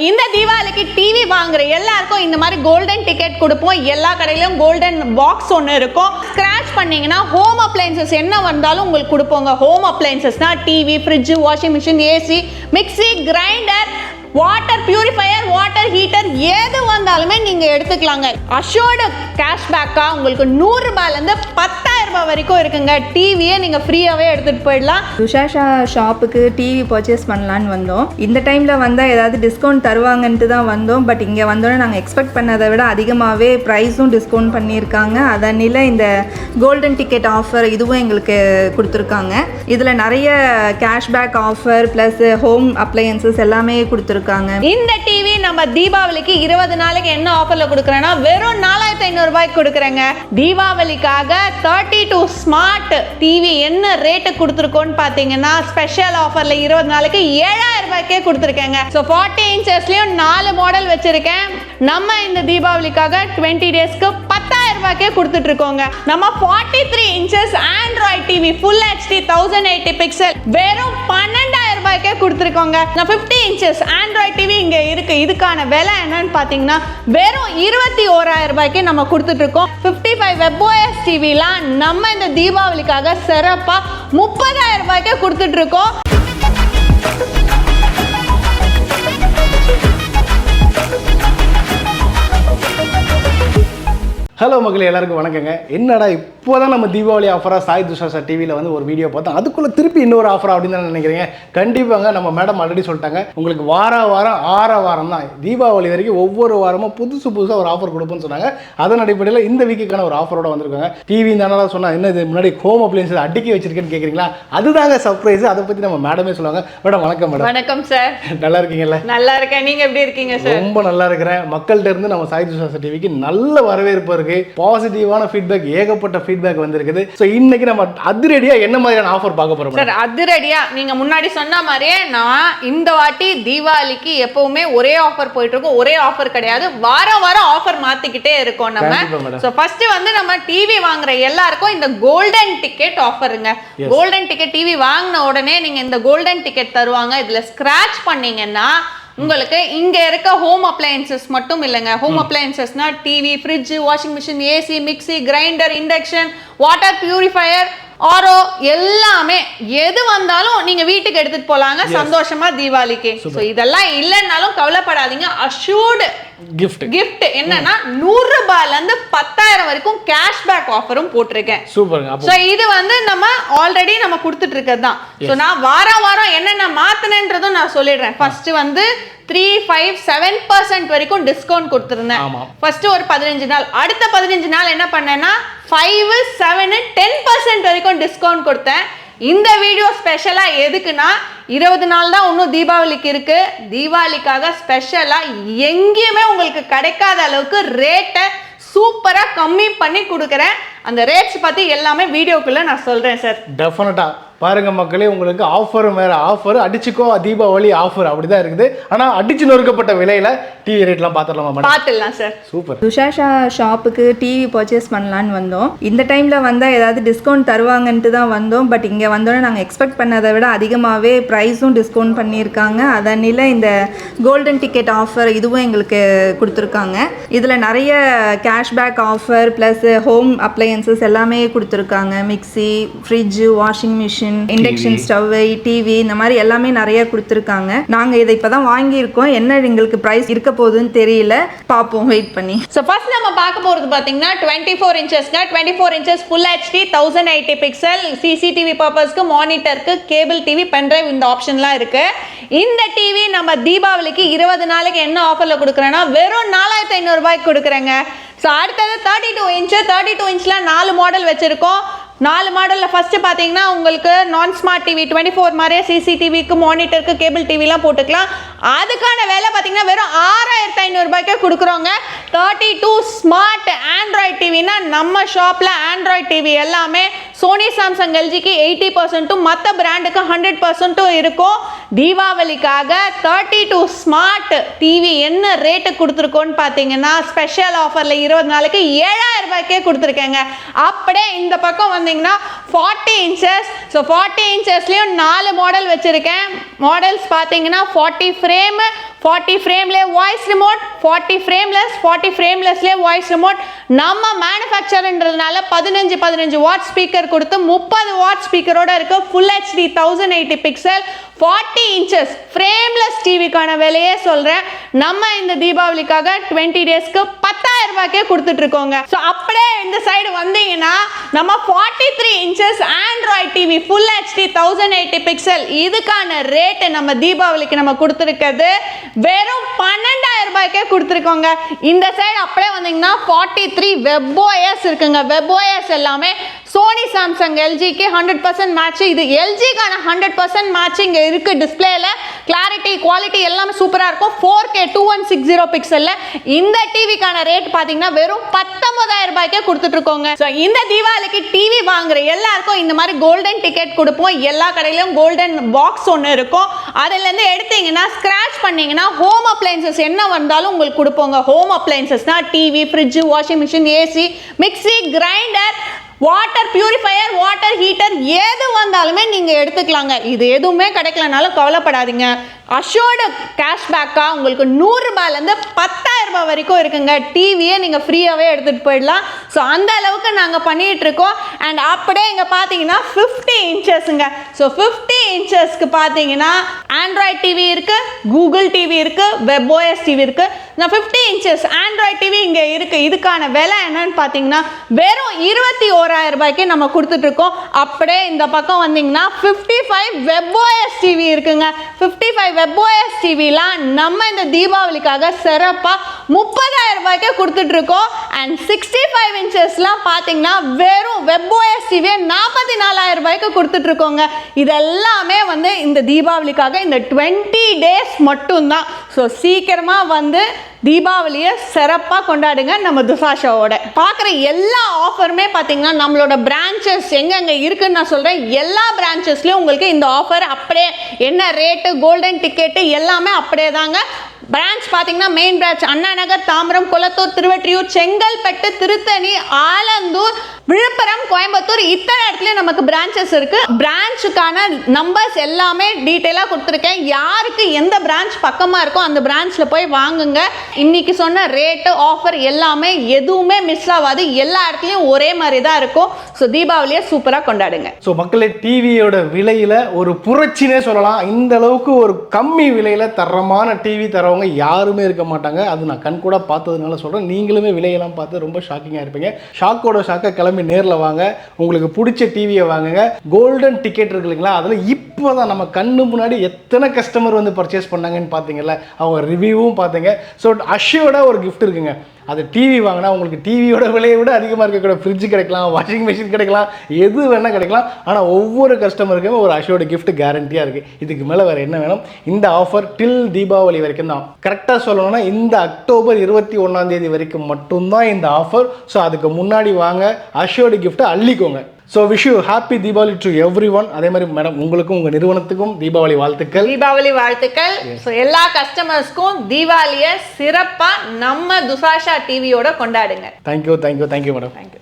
இந்த தீபாவளிக்கு டிவி வாங்குற எல்லாருக்கும் இந்த மாதிரி கோல்டன் டிக்கெட் கொடுப்போம். எல்லா கடையிலும் கோல்டன் பாக்ஸ் ஒன்று இருக்கும். ஸ்கிராச் பண்ணீங்கன்னா ஹோம் அப்ளையன்சஸ் என்ன வந்தாலும் உங்களுக்கு கொடுப்போங்க. ஹோம் அப்ளையன்சஸ்னா TV, fridge, washing machine, AC, mixie, grinder, water purifier, water heater எது வந்தாலுமே நீங்க எடுத்துக்கலாங்க. அஷோர்டு கேஷ்பேக்கா உங்களுக்கு 100 ரூபாயிலேருந்து 10,000 ரூபாய் வரைக்கும் இருக்குங்க. டிவியே நீங்க ஃப்ரீயாவே எடுத்துட்டு போயிடலாம். துஷாஷா ஷாப்புக்கு டிவி பர்ச்சேஸ் பண்ணலான்னு வந்தோம். இந்த டைம்ல வந்தா ஏதாவது டிஸ்கவுண்ட் தருவாங்கன்ட்டு தான் வந்தோம். பட் இங்க வந்தோன்னே நாங்கள் எக்ஸ்பெக்ட் பண்ணதை விட அதிகமாகவே ப்ரைஸும் டிஸ்கவுண்ட் பண்ணியிருக்காங்க. அதனில இந்த கோல்டன் டிக்கெட் ஆஃபர் இதுவும் எங்களுக்கு கொடுத்துருக்காங்க. இதில் நிறைய cashback offer plus home appliances எல்லாமே கொடுத்துருக்காங்க. இந்த டிவி நம்ம தீபாவளிக்கு 20 நாளைக்கு என்ன ஆஃபர்ல கொடுக்குறேன்னா வெறும் 4,500 ரூபாய்க்கு கொடுக்குறேங்க. தீபாவளிக்காக 32 ஸ்மார்ட் டிவி என்ன ரேட்டு கொடுத்துருக்கோன்னு பார்த்தீங்கன்னா ஸ்பெஷல் ஆஃபர்ல 20 நாளைக்கு 7,000 ரூபாய்க்கே கொடுத்துருக்கேங்க. ஸோ 40 இன்ச்சஸ்லயும் 4 மாடல் வச்சிருக்கேன். நம்ம இந்த தீபாவளிக்காக 20 டேஸ்க்கு 10,000 ரூபாய்க்கே கொடுத்துட்டு இருக்கோங்க. நம்ம 43 inches Android TV full HD 1080 pixel வெறும் 12,000 ரூபாய்க்கே கொடுத்துருக்கோங்க. 50 இன்ச்சஸ் ஆண்ட்ராய்ட் டிவி இங்க இருக்கு. இதுக்கான விலை என்னன்னு பாத்தீங்கன்னா வெறும் 21,000 ரூபாய்க்கு நம்ம கொடுத்துட்டு இருக்கோம். 55 WebOS டிவிலாம் நம்ம இந்த தீபாவளிக்காக சிறப்பா 30,000 ரூபாய்க்கே கொடுத்துட்டு இருக்கோம். ஹலோ மக்களே, எல்லாருக்கும் வணக்கங்க. என்னடா இப்போ தான் நம்ம தீபாவளி ஆஃபராக சாய் துஷாஷா டிவியில் வந்து ஒரு வீடியோ பார்த்தோம். அதுக்குள்ளே திருப்பி இன்னொரு ஆஃபர் அப்படின்னு தான் நினைக்கிறீங்க. கண்டிப்பாங்க, நம்ம மேடம் ஆல்ரெடி சொல்லிட்டாங்க, உங்களுக்கு வாரம் தான் தீபாவளி வரைக்கும் ஒவ்வொரு வாரமும் புதுசாக ஒரு ஆஃபர் கொடுப்போம்னு சொன்னாங்க. அதன் அடிப்படையில் இந்த வீக்குக்கான ஒரு ஆஃபரோட வந்திருக்காங்க. டிவி தானே சொன்னால் என்ன இது முன்னாடி ஹோம் அப்ளையன்ஸ் அடுக்கி வச்சிருக்கேன்னு கேட்குறீங்களா? அதுதாங்க சர்ப்ரைஸ். அதை பற்றி நம்ம மேடமே சொல்லுவாங்க. மேடம் வணக்கம். மேடம் வணக்கம் சார். நல்லா இருக்கீங்களா? நல்லா இருக்கேன். நீங்கள் எப்படி இருக்கீங்க சார்? ரொம்ப நல்லா இருக்கிறேன். மக்கள்கிட்ட இருந்து நம்ம சாய் துஷாஷா டிவிக்கு நல்ல வரவேற்பு இருக்கு. பாசிட்டிவான ஃபீட்பேக், ஏகப்பட்ட ஃபீட்பேக் வந்திருக்குது. சோ இன்னைக்கு நம்ம அதிரடியா என்ன மாதிரியான ஆஃபர் பார்க்க போறோம் சார்? அதிரடியா நீங்க முன்னாடி சொன்ன மாதிரியே நான் இந்த வாட்டி தீபாவளிக்கு எப்பவுமே ஒரே ஆஃபர் போயிட்டு இருக்கும். ஒரே ஆஃபர் கிடையாது, வாரம் ஆஃபர் மாத்திக்கிட்டே இருக்கோம் நம்ம. சோ ஃபர்ஸ்ட் வந்து நம்ம டிவி வாங்குற எல்லாருக்கும் இந்த கோல்டன் டிக்கெட் ஆஃபருங்க. கோல்டன் டிக்கெட் டிவி வாங்கின உடனே நீங்க இந்த கோல்டன் டிக்கெட் தருவாங்க. இதுல ஸ்கிராச் பண்ணீங்கன்னா உங்களுக்கு இங்க இருக்க ஹோம் அப்ளையன்சஸ் மட்டும் இல்லைங்க. ஹோம் அப்ளையன்சஸ்னா TV, fridge, washing machine, AC, mixie, grinder, induction, water purifier, RO எல்லாமே எது வந்தாலும் நீங்க வீட்டுக்கு எடுத்துட்டு போலாங்க சந்தோஷமா தீபாவளிக்கு. சோ இதெல்லாம் இல்லைன்னாலும் கவலைப்படாதீங்க. அஷ்யூர்டு கிஃப்ட் என்னன்னா 100 ரூபாயில இருந்து 10,000 வரைக்கும் கேஷ்பேக் ஆஃபரும் போட்டிருக்கேன். சூப்பர்ங்க. சோ இது வந்து நம்ம ஆல்ரெடி நம்ம கொடுத்துட்டு இருக்கிறது தான். சோ நான் வாரம் என்னென்ன மாத்தினேன்றதும் நான் சொல்லிடுறேன். ஃபர்ஸ்ட் வந்து 357% வரைக்கும் டிஸ்கவுண்ட் கொடுத்துருந்தேன். ஃபர்ஸ்ட் ஒரு 15 நாள். அடுத்த 15 நாள் என்ன பண்ணேன்னா 5, 7, 10% வரைக்கும் டிஸ்கவுண்ட் கொடுத்தேன். இந்த வீடியோ ஸ்பெஷலா எதுக்குன்னா 20 நாள் தான் இன்னும் தீபாவளிக்கு இருக்கு. தீபாவளிக்காக ஸ்பெஷலா எங்கேயுமே உங்களுக்கு கிடைக்காத அளவுக்கு ரேட்டை சூப்பரா கம்மி பண்ணி கொடுக்குறேன். அந்த ரேட்ஸ் பத்தி எல்லாமே வீடியோக்குள்ள நான் சொல்றேன் சார். டெஃபினட்டா பாருங்க மக்களே, உங்களுக்கு ஆஃபர் மேல ஆஃபர், அடிச்சுக்கோ தீபாவளி ஆஃபர் அப்படிதான் இருக்குது. ஆனா அடிச்சு நொறுக்கப்பட்ட விலையில டிவி ரேட்லாம் பார்த்துடலாமா? பார்த்துடலாம் சார். சூப்பர். துஷாஷா ஷாப்புக்கு டிவி பர்ச்சேஸ் பண்ணலான்னு வந்தோம். இந்த டைம்ல வந்தா ஏதாவது டிஸ்கவுண்ட் தருவாங்கன்ட்டு தான் வந்தோம். பட் இங்க வந்தோன்னே நாங்கள் எக்ஸ்பெக்ட் பண்ணதை விட அதிகமாகவே ப்ரைஸும் டிஸ்கவுண்ட் பண்ணியிருக்காங்க. அதனில இந்த கோல்டன் டிக்கெட் ஆஃபர் இதுவும் எங்களுக்கு கொடுத்துருக்காங்க. இதில் நிறைய cashback offer plus home appliances எல்லாமே கொடுத்துருக்காங்க. Mixie, fridge, washing machine, induction stove, TV, இந்த மாதிரி எல்லாமே நிறைய கொடுத்துருக்காங்க. நாங்க இதை இப்பதான் வாங்கியிருக்கோம். என்ன எங்களுக்கு பிரைஸ் இருக்க போகுதுன்னு தெரியல, பார்ப்போம் வெயிட் பண்ணி. ஸோ ஃபர்ஸ்ட் நம்ம பார்க்க போகிறது பார்த்தீங்கன்னா 24 இன்ச்சஸ்ங்க. 24 inches full HD 1080 pixel, CCTV பர்பஸ்க்கு, மானிட்டருக்கு, கேபிள் டிவி, பென்ட்ரைவ் இந்த ஆப்ஷன்லாம் இருக்கு. இந்த டிவி நம்ம தீபாவளிக்கு 20 நாளைக்கு என்ன ஆஃபர்ல கொடுக்குறேன்னா வெறும் 4,500 ரூபாய்க்கு கொடுக்குறேங்க. ஸோ அடுத்தது 32 இன்ச்சில் 4 மாடல் வச்சிருக்கோம். 4 மாடலில் ஃபர்ஸ்ட் பார்த்தீங்கன்னா உங்களுக்கு நான் ஸ்மார்ட் டிவி 24 மாதிரியே சிசிடிவிக்கு, மானிட்டருக்கு, கேபிள் டிவிலாம் போட்டுக்கலாம். அதுக்கான வேலை பார்த்தீங்கன்னா வெறும் 6,500 ரூபாய்க்கே கொடுக்குறோங்க. 32 ஸ்மார்ட் ஆண்ட்ராய்ட் டிவினா நம்ம ஷாப்பில் ஆண்ட்ராய்ட் டிவி எல்லாமே சோனி, சாம்சங், எல்ஜிக்கு 80%, மற்ற பிராண்டுக்கு 100% இருக்கும். தீபாவளிக்காக 32 ஸ்மார்ட் டிவி என்ன ரேட்டு கொடுத்துருக்கோன்னு பார்த்தீங்கன்னா ஸ்பெஷல் ஆஃபரில் 20 நாளைக்கு 7,000 ரூபாய்க்கே கொடுத்துருக்கேங்க. அப்படியே இந்த பக்கம் வந்து 40 inches. So 40 inchesலயும் 4 மாடல் வச்சிருக்கேன். மாடல்ஸ் பாத்தீங்கன்னா 40 frame, 40 ஃப்ரேம்ல வாய்ஸ் ரிமோட், 40 ஃப்ரேம்லெஸ், 40 ஃப்ரேம்லெஸ்ல வாய்ஸ் ரிமோட். நம்ம மேனுஃபேக்சர்ன்றதுனால 15 வாட் ஸ்பீக்கர் கொடுத்து 30 வாட் ஸ்பீக்கரோட இருக்கு. Full HD 1080 pixel 40 inches frameless டிவிக்கான விலையே சொல்றேன். நம்ம இந்த தீபாவளிக்காக 20 டேஸ்க்கு 10,000 ரூபாய்க்கே கொடுத்துட்டு இருக்கோங்க. ஸோ அப்படியே இந்த சைடு வந்தீங்கன்னா நம்ம 43 inches Android TV full HD 1080 pixel இதுக்கான ரேட்டு நம்ம தீபாவளிக்கு நம்ம கொடுத்துருக்கிறது வெறும் 12,000 ரூபாய்க்கே கொடுத்துருக்கோங்க. இந்த சைடு அப்படியே வந்தீங்கன்னா 43 WebOS இருக்குங்க. WebOS எல்லாமே சோனி, சாம்சங், எல்ஜிக்கு 100% மேட்ச். இது எல்ஜிக்கான 100% மேட்ச் இங்க இருக்கு. டிஸ்பிளேல கிளாரிட்டி, குவாலிட்டி எல்லாமே சூப்பரா இருக்கும். 4K 2160 பிக்சல்ல இந்த டிவிக்கான ரேட் பாத்தீங்கன்னா வெறும் 19,000 ரூபாய்க்கே கொடுத்துட்டு இருக்கோங்க. ஸோ இந்த தீபாவளிக்கு டிவி வாங்குற எல்லாருக்கும் இந்த மாதிரி கோல்டன் டிக்கெட் கொடுப்போம். எல்லா கடையிலும் கோல்டன் பாக்ஸ் ஒன்று இருக்கும். அதுல இருந்து எடுத்தீங்கன்னா ஸ்கிராச் பண்ணீங்கன்னா ஹோம் அப்ளையன்சஸ் என்ன வந்தாலும் உங்களுக்கு கொடுப்போங்க. ஹோம் அப்ளையன்சஸ்னா TV, fridge, washing machine, AC, mixie, grinder, water purifier, water heater எது வந்தாலுமே நீங்கள் எடுத்துக்கலாங்க. இது எதுவுமே கிடைக்கலனாலும் கவலைப்படாதீங்க. அஷோர்டு கேஷ்பேக்கா உங்களுக்கு 100 ரூபாயிலேருந்து 10,000 ரூபாய் வரைக்கும் இருக்குங்க. டிவியே நீங்கள் ஃப்ரீயாகவே எடுத்துகிட்டு போயிடலாம். ஸோ அந்த அளவுக்கு நாங்கள் பண்ணிகிட்டு இருக்கோம். அண்ட் அப்படியே இங்கே பார்த்தீங்கன்னா 50 இன்ச்சஸ்ங்க. ஸோ 50 இன்ச்சஸ்க்கு பார்த்தீங்கன்னா ஆண்ட்ராய்ட் டிவி இருக்குது, கூகுள் டிவி இருக்குது, WebOS டிவி இருக்குது. நான் 50 இன்ச்சஸ் ஆண்ட்ராய்ட் டிவி இங்கே இருக்குது. இதுக்கான விலை என்னன்னு பார்த்தீங்கன்னா வெறும் 21,000 ரூபாய்க்கு நம்ம கொடுத்துட்ருக்கோம். அப்படியே இந்த பக்கம் வந்தீங்கன்னா 55 WebOS டிவி இருக்குங்க. 55 WebOS டிவிலாம் நம்ம இந்த தீபாவளிக்காக சிறப்பாக 30,000 ரூபாய்க்கே கொடுத்துட்ருக்கோம். அண்ட் 65 இன்ச்சஸ்லாம் பார்த்தீங்கன்னா வெறும் WebOS டிவியை 44,000 ரூபாய்க்கு கொடுத்துட்ருக்கோங்க. இதெல்லாமே வந்து இந்த தீபாவளிக்காக இந்த 20 டேஸ் மட்டும்தான். ஸோ சீக்கிரமாக வந்து தீபாவளியை சிறப்பாக கொண்டாடுங்க. நம்ம துசாஷாவோட பார்க்குற எல்லா ஆஃபருமே பார்த்தீங்கன்னா நம்மளோட பிரான்ச்சஸ் எங்கெங்கே இருக்குன்னு நான் சொல்கிறேன். எல்லா பிரான்ச்சஸ்லையும் உங்களுக்கு இந்த ஆஃபர் அப்படியே என்ன ரேட்டு, கோல்டன் டிக்கெட்டு எல்லாமே அப்படியே தாங்க. பிரான்ச் பார்த்தீங்கன்னா மெயின் பிரான்ச் அண்ணா நகர், தாம்பரம், குளத்தூர், திருவற்றியூர், செங்கல்பட்டு, திருத்தணி, ஆலந்தூர், விழுப்புரம், கோயம்புத்தூர் இத்தனை இடத்துலையும் நமக்கு பிரான்ச்சஸ் இருக்கு. பிரான்ச்சுக்கான நம்பர்ஸ் எல்லாமே டீட்டெயிலாக கொடுத்துருக்கேன். யாருக்கு எந்த பிரான்ச் பக்கமாக இருக்கோ அந்த பிரான்ச்சில் போய் வாங்குங்க. இன்னைக்கு சொன்ன ரேட்டு, ஆஃபர் எல்லாமே எதுவுமே மிஸ் ஆகாது. எல்லா இடத்துலையும் ஒரே மாதிரி தான் இருக்கும். ஸோ தீபாவளியை சூப்பராக கொண்டாடுங்க. ஸோ மக்களே, டிவியோட விலையில் ஒரு புரட்சினே சொல்லலாம். இந்த அளவுக்கு ஒரு கம்மி விலையில் தரமான டிவி தரவங்க யாருமே இருக்க மாட்டாங்க. அது நான் கண் கூட பார்த்ததுனால சொல்கிறேன். நீங்களுமே விலையெல்லாம் பார்த்து ரொம்ப ஷாக்கிங்காக இருப்பீங்க. ஷாக்கோட ஷாக்காக கிளம்பி நேரில் வாங்க. உங்களுக்கு பிடிச்ச டிவியை வாங்குங்க. கோல்டன் டிக்கெட் இருக்கு இல்லைங்களா, அதில் இப்போ தான் நம்ம கண்ணு முன்னாடி எத்தனை கஸ்டமர் வந்து பர்ச்சேஸ் பண்ணாங்கன்னு பார்த்தீங்கல்ல, அவங்க ரிவ்யூவும் பார்த்தீங்க. ஸோ அஷ்யோட ஒரு கிஃப்ட் இருக்குங்க. அது டிவி வாங்கினா உங்களுக்கு டிவியோட விலையை விட அதிகமாக இருக்கக்கூட ஃப்ரிட்ஜ் கிடைக்கலாம், வாஷிங் மிஷின் கிடைக்கலாம், எது வேணால் கிடைக்கலாம். ஆனால் ஒவ்வொரு கஸ்டமருக்குமே ஒரு அஷ்யோட கிஃப்ட் கேரண்டியாக இருக்குது. இதுக்கு மேலே வேறு என்ன வேணும்? இந்த ஆஃபர் டில் தீபாவளி வரைக்கும் தான். கரெக்டாக சொல்லணும்னா இந்த அக்டோபர் 21 வரைக்கும் மட்டும்தான் இந்த ஆஃபர். ஸோ அதுக்கு முன்னாடி வாங்க, அஷ்யோட கிஃப்ட்டை அள்ளிக்கோங்க. So wish you happy Deepavali to everyone. அதே மாதிரி மேடம், உங்களுக்கும் உங்கள் நிறுவனத்துக்கும் தீபாவளி வாழ்த்துக்கள். தீபாவளி வாழ்த்துக்கள். ஸோ எல்லா கஸ்டமர்ஸ்க்கும் தீபாவளியை சிறப்பாக நம்ம துசாஷா டிவியோட கொண்டாடுங்க. Thank you madam. தேங்க்யூ.